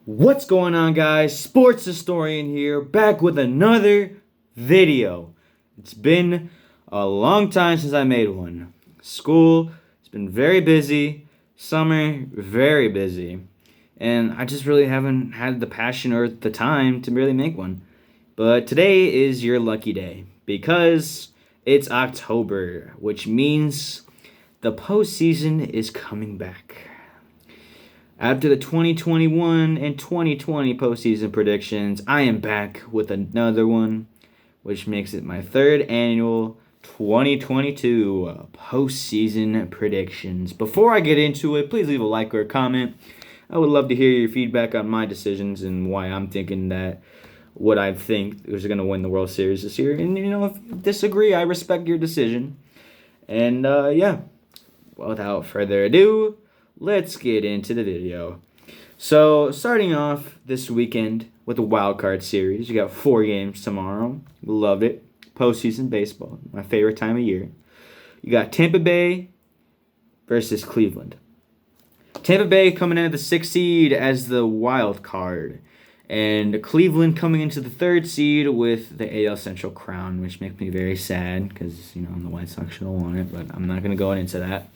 What's going on, guys? Sports historian here, back with another video. It's been a long time since I made one. School has been very busy, summer very busy, and I just really haven't had the passion or the time to really make one. But today is your lucky day because it's October, which means the postseason is coming back. After the 2021 and 2020 postseason predictions, I am back with another one, which makes it my third annual 2022 postseason predictions. Before I get into it, please leave a like or a comment. I would love to hear your feedback on my decisions and why I'm thinking that what I think is going to win the World Series this year. And, if you disagree, I respect your decision. And, without further ado, let's get into the video. So, starting off this weekend with the wild card series, you got 4 games tomorrow. Love it. Postseason baseball, my favorite time of year. You got Tampa Bay versus Cleveland. Tampa Bay coming in at the 6th seed as the wild card, and Cleveland coming into the 3rd seed with the AL Central crown, which makes me very sad because the White Sox should have won it, but I'm not going to go into that.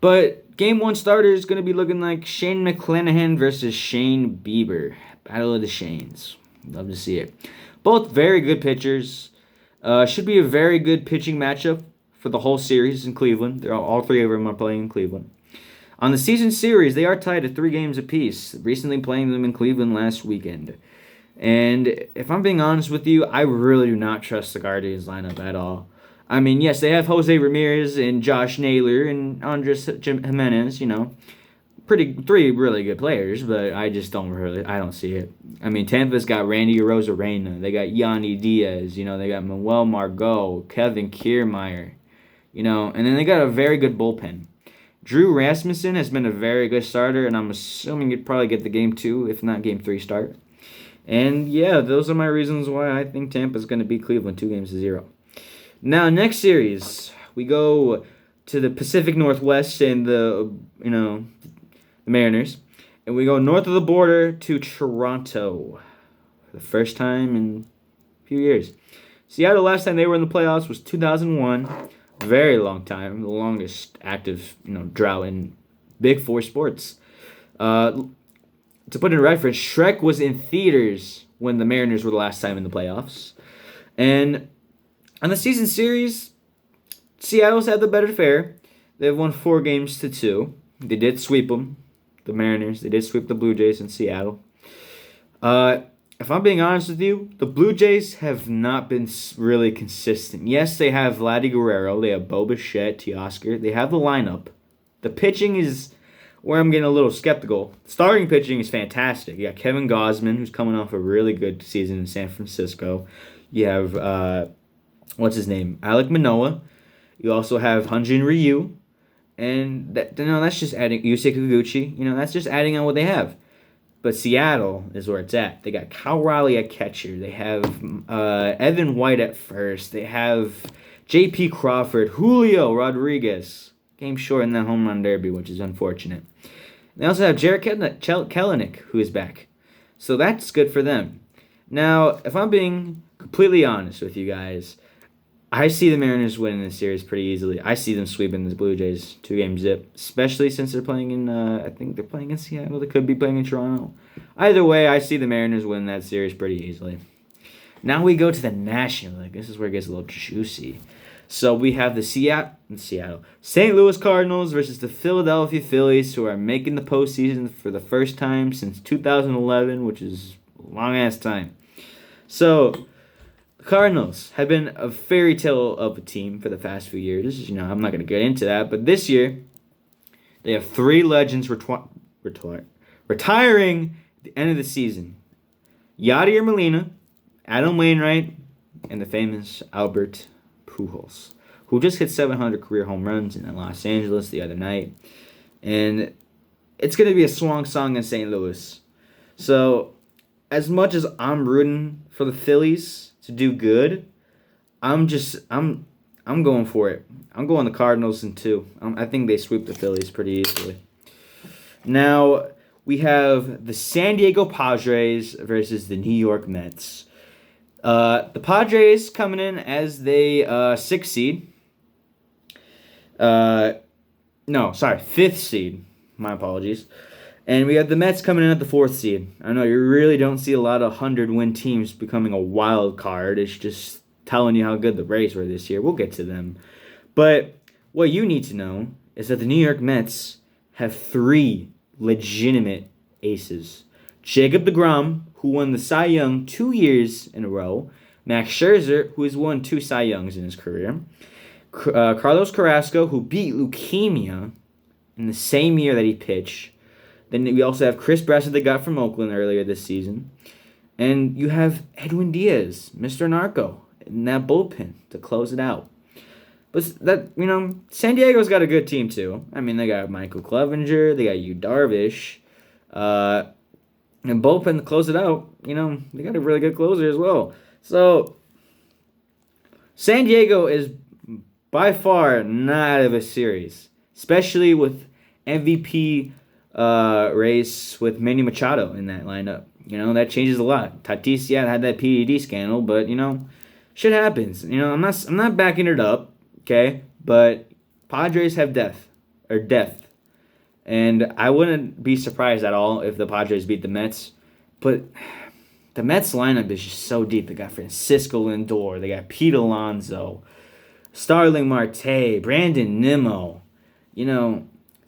But Game 1 starter is going to be looking like Shane McClanahan versus Shane Bieber. Battle of the Shanes. Love to see it. Both very good pitchers. Should be a very good pitching matchup for the whole series in Cleveland. All 3 of them are playing in Cleveland. On the season series, they are tied at 3 games apiece, recently playing them in Cleveland last weekend. And if I'm being honest with you, I really do not trust the Guardians lineup at all. I mean, yes, they have Jose Ramirez and Josh Naylor and Andres Jimenez, 3 really good players, but I don't see it. I mean, Tampa's got Randy Arozarena, they got Yanni Diaz, they got Manuel Margot, Kevin Kiermaier, and then they got a very good bullpen. Drew Rasmussen has been a very good starter, and I'm assuming he'd probably get the Game 2, if not Game 3 start. And yeah, those are my reasons why I think Tampa's going to beat Cleveland 2-0. Now, next series, we go to the Pacific Northwest and the Mariners. And we go north of the border to Toronto for the first time in a few years. Seattle, last time they were in the playoffs was 2001. Very long time. The longest active, drought in Big 4 sports. To put it in reference, Shrek was in theaters when the Mariners were the last time in the playoffs. And on the season series, Seattle's had the better fare. They've won 4-2. They did sweep them, the Mariners. They did sweep the Blue Jays in Seattle. If I'm being honest with you, the Blue Jays have not been really consistent. Yes, they have Vladdy Guerrero. They have Bo Bichette, Teoscar. They have the lineup. The pitching is where I'm getting a little skeptical. Starting pitching is fantastic. You got Kevin Gausman, who's coming off a really good season in San Francisco. You have Alek Manoah. You also have Hyun-Jin Ryu, and that's just adding Yusei Kikuchi. That's just adding on what they have. But Seattle is where it's at. They got Kyle Riley at catcher. They have Evan White at first. They have J.P. Crawford, Julio Rodriguez. Came short in that home run derby, which is unfortunate. They also have Jared Kelenic, who is back. So that's good for them. Now, if I'm being completely honest with you guys, I see the Mariners winning this series pretty easily. I see them sweeping the Blue Jays 2-0, especially since they're playing in, I think they're playing in Seattle. They could be playing in Toronto. Either way, I see the Mariners winning that series pretty easily. Now we go to the National League. This is where it gets a little juicy. So we have the St. Louis Cardinals versus the Philadelphia Phillies, who are making the postseason for the first time since 2011, which is a long-ass time. So the Cardinals have been a fairy tale of a team for the past few years. I'm not going to get into that. But this year, they have 3 legends retiring at the end of the season. Yadier Molina, Adam Wainwright, and the famous Albert Pujols, who just hit 700 career home runs in Los Angeles the other night. And it's going to be a swan song in St. Louis. So, as much as I'm rooting for the Phillies to do good, I'm going for it. I'm going the Cardinals in 2. I think they sweep the Phillies pretty easily. Now, we have the San Diego Padres versus the New York Mets. The Padres coming in as the sixth seed. Fifth seed. My apologies. And we have the Mets coming in at the fourth seed. I know you really don't see a lot of 100-win teams becoming a wild card. It's just telling you how good the Braves were this year. We'll get to them. But what you need to know is that the New York Mets have 3 legitimate aces. Jacob deGrom, who won the Cy Young 2 years in a row. Max Scherzer, who has won 2 Cy Youngs in his career. Carlos Carrasco, who beat leukemia in the same year that he pitched. Then we also have Chris Bressett they got from Oakland earlier this season. And you have Edwin Diaz, Mr. Narco, in that bullpen to close it out. But San Diego's got a good team too. I mean, they got Michael Clevinger, they got Yu Darvish. And bullpen to close it out, they got a really good closer as well. So, San Diego is by far not out of a series, especially with MVP race with Manny Machado in that lineup. That changes a lot. Tatis, had that PED scandal, but shit happens. I'm not backing it up, okay? But Padres have depth. And I wouldn't be surprised at all if the Padres beat the Mets. But the Mets lineup is just so deep. They got Francisco Lindor, they got Pete Alonso, Starling Marte, Brandon Nimmo. Their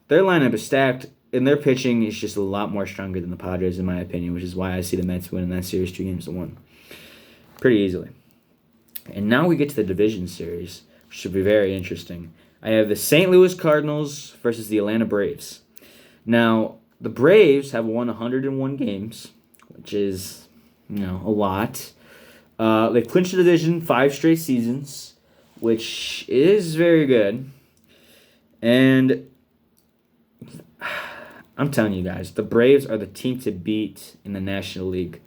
lineup is stacked. And their pitching is just a lot more stronger than the Padres, in my opinion, which is why I see the Mets winning that series 2-1. Pretty easily. And now we get to the division series, which should be very interesting. I have the St. Louis Cardinals versus the Atlanta Braves. Now, the Braves have won 101 games, which is, a lot. They've clinched the division 5 straight seasons, which is very good. And I'm telling you guys, the Braves are the team to beat in the National League.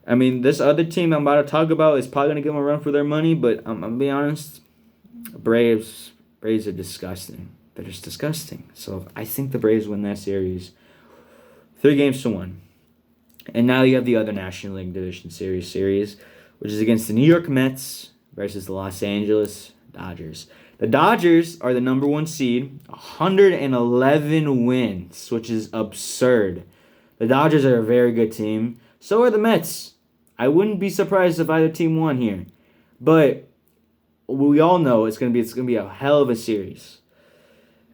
I mean, this other team I'm about to talk about is probably going to give them a run for their money, but I'm going to be honest, Braves are disgusting. They're just disgusting. So I think the Braves win that series 3-1. And now you have the other National League Division Series, which is against the New York Mets versus the Los Angeles Dodgers. The Dodgers are the number 1 seed, 111 wins, which is absurd. The Dodgers are a very good team. So are the Mets. I wouldn't be surprised if either team won here. But we all know it's gonna be a hell of a series.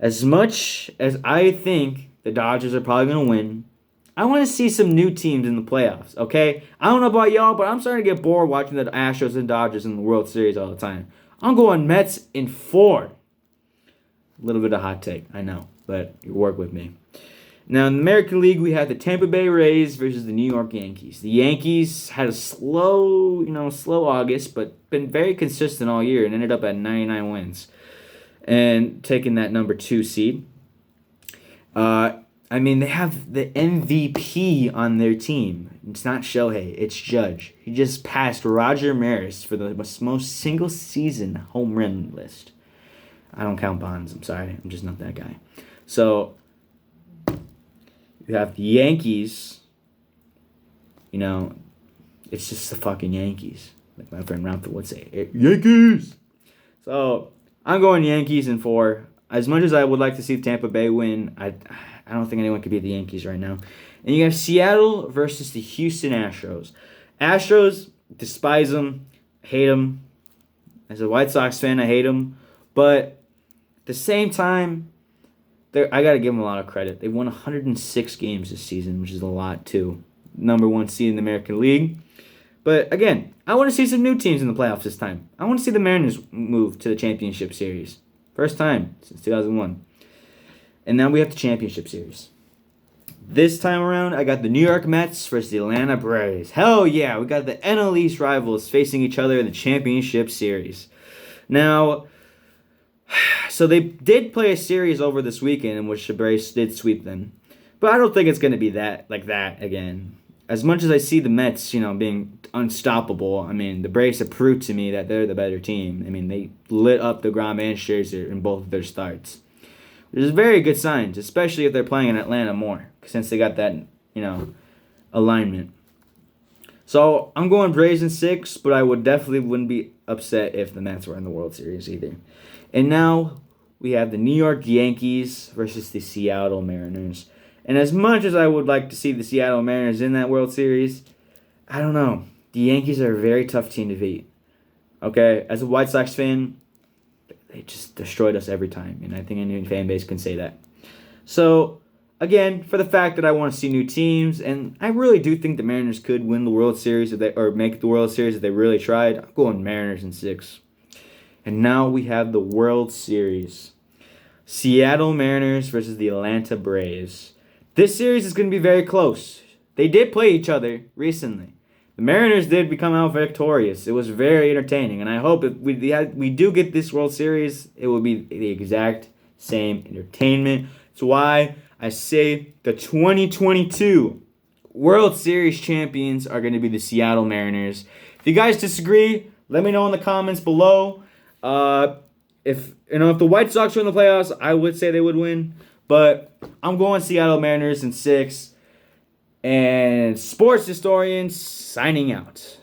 As much as I think the Dodgers are probably gonna win, I want to see some new teams in the playoffs, okay? I don't know about y'all, but I'm starting to get bored watching the Astros and Dodgers in the World Series all the time. I'm going Mets in 4. A little bit of hot take, I know, but you work with me. Now, in the American League, we have the Tampa Bay Rays versus the New York Yankees. The Yankees had a slow August, but been very consistent all year and ended up at 99 wins and taking that number 2 seed. They have the MVP on their team. It's not Shohei, it's Judge. He just passed Roger Maris for the most single-season home run list. I don't count Bonds, I'm sorry. I'm just not that guy. So, you have the Yankees. It's just the fucking Yankees. Like my friend Ralph would say, Yankees! So, I'm going Yankees in 4. As much as I would like to see Tampa Bay win, I don't think anyone could beat the Yankees right now. And you have Seattle versus the Houston Astros. Astros, despise them, hate them. As a White Sox fan, I hate them. But at the same time, I got to give them a lot of credit. They've won 106 games this season, which is a lot too. Number 1 seed in the American League. But again, I want to see some new teams in the playoffs this time. I want to see the Mariners move to the championship series. First time since 2001. And now we have the championship series. This time around, I got the New York Mets versus the Atlanta Braves. Hell yeah, we got the NL East rivals facing each other in the championship series. Now, so they did play a series over this weekend in which the Braves did sweep them. But I don't think it's going to be that again. As much as I see the Mets, being unstoppable, the Braves have proved to me that they're the better team. They lit up DeGrom and Scherzer in both of their starts. Which is very good signs, especially if they're playing in Atlanta more, since they got that alignment. So I'm going Braves in 6, but I wouldn't be upset if the Mets were in the World Series either. And now we have the New York Yankees versus the Seattle Mariners. And as much as I would like to see the Seattle Mariners in that World Series, I don't know. The Yankees are a very tough team to beat. Okay, as a White Sox fan, they just destroyed us every time, and I think any fan base can say that. So, again, for the fact that I want to see new teams, and I really do think the Mariners could win the World Series or make the World Series if they really tried, I'm going Mariners in 6. And now we have the World Series. Seattle Mariners versus the Atlanta Braves. This series is going to be very close. They did play each other recently. The Mariners did become out victorious. It was very entertaining, and I hope if we do get this World Series, it will be the exact same entertainment. That's why I say the 2022 World Series champions are going to be the Seattle Mariners. If you guys disagree, let me know in the comments below. If the White Sox were in the playoffs, I would say they would win, but I'm going Seattle Mariners in 6. And sports historians signing out.